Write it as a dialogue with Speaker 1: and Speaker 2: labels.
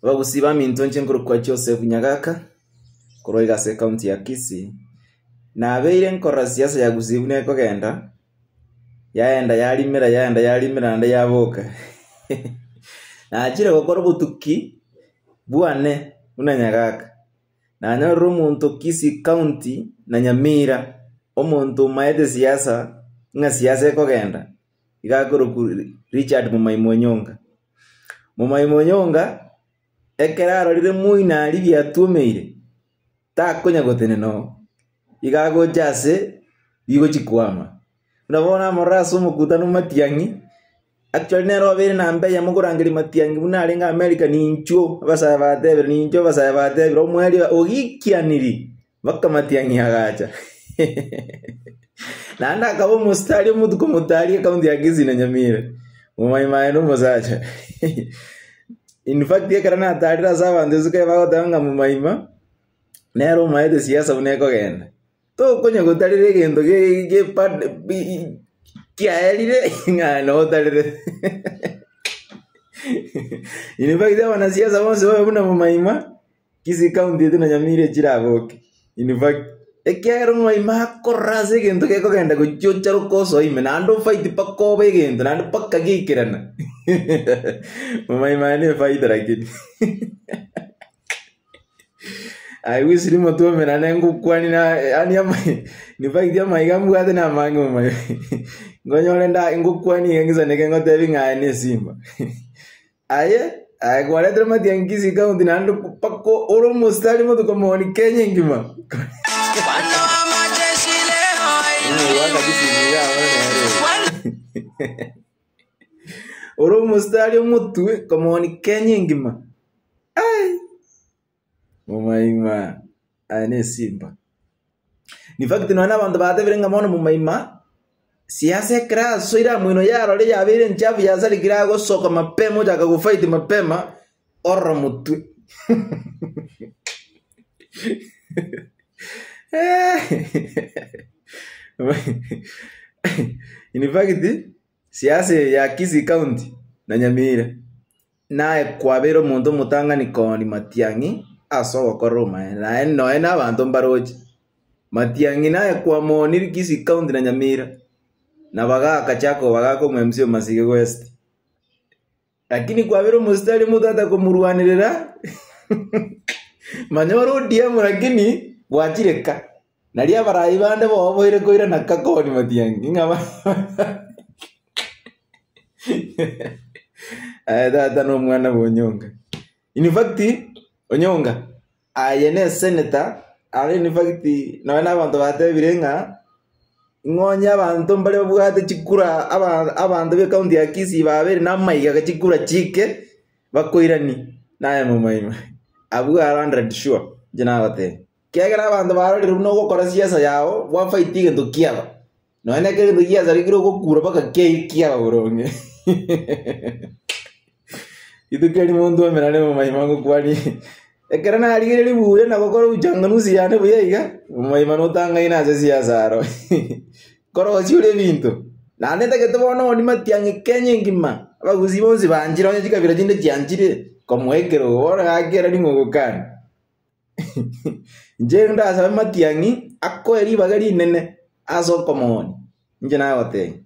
Speaker 1: Bagusiba minto nchenkuru kwa Joseph Nyagaka kuroiga se county ya Kisii na abeire nkora siasa ya gusibune ko genda yaenda yalimira nda yaboka na achire gukora butuki buane una Nyagaka na nyoru muntu Kisii county na Nyamira omuntu maete siasa nga siasa ko genda igakuru Richard Mumai Monyonga ekeraro rire muina ali atumeire takonya gotene no igago jase bigo chikwama unabona moraso mukutano Matiangi actually nero bere na mbe ya mugurangiri Matiangi bunarenga America nincho basaya batebe omweli ogikianiri baka Matiangi agacha nanda kabo mustari mutuko mutari kaunti ya Kisii na Nyamira Mumai no mozacha in fact yekarana atarira sawa ndezuke bagotanga Mumaima nero maede siasa uneko genda to konya gotarire gendo ge pad kiaelire ngano tarire in fact wana siasa bonse buna Mumaima Kisii county na Nyamira chiragoke in fact ekiaro Mumaima korase gendo ge kogenda gochocharo koso imena ando fight pakko be gendo nando pakka gikirana Mumaima ne fight rakini I wish limo tu mena nengu kwani na ani ama ni fight ya maigamu ate na mangu mai ngonyole nda ngu kwani yengiza neke ngote binga ne Simba aye ay kwale drama Kisii county nando pakko oro mustari modu como ni Kenya ngima oro mustari mutu como ni Kenya ngima ay Mumaima ane Simba ni fact no ana bantu bate birenga mono Mumaima siasa kra soira mwino yaro le yabire nchafu ya sali kirago soka mapema jaka go fight mapema oro mutu in fact siasa ya Kisii county na Nyamira nae kwabero muntu mutanga ni koni Matiangi aso koroma na eno abantu mbaroje Matiangi nae kwa moniri Kisii county na Nyamira na bagaka chako bagako mwemsio Masige West lakini kwabero mustari mutata kumurwanirira manyoro DM lakini wachireka nalia barayi bande boboire koira nakakoni Matiangi ngaba data no mwana Onyonga in fact Onyonga ayene senator ale in fact no na bantu bate birenga ngonya abantu mbale bwate chikura abantu be county ya Kisii babere na maiga gachikura chike bakoirani naye Mumaima abu 100 sure jina bate kegera abantu barori runo gukora siasa yao wa fighting ndo kiaba no ene ke ndo kiasa rigiro gukura baka kiaba boronge idukeli mundu amenane Mumaima ngokwani ekerana aligere libuye na gukora ujanganuzi yane buyaiga Mumaima no tanga ina siasa aro koro chule bintu na neta ke tubona ni Matiangi Kenya ngima abaguzibonzi banjira onye chikabira jinde cyanjire komwekero ora agera ni ngogokana nje nda sa Matiangi akko eri bagari nene aso komoni nje na wote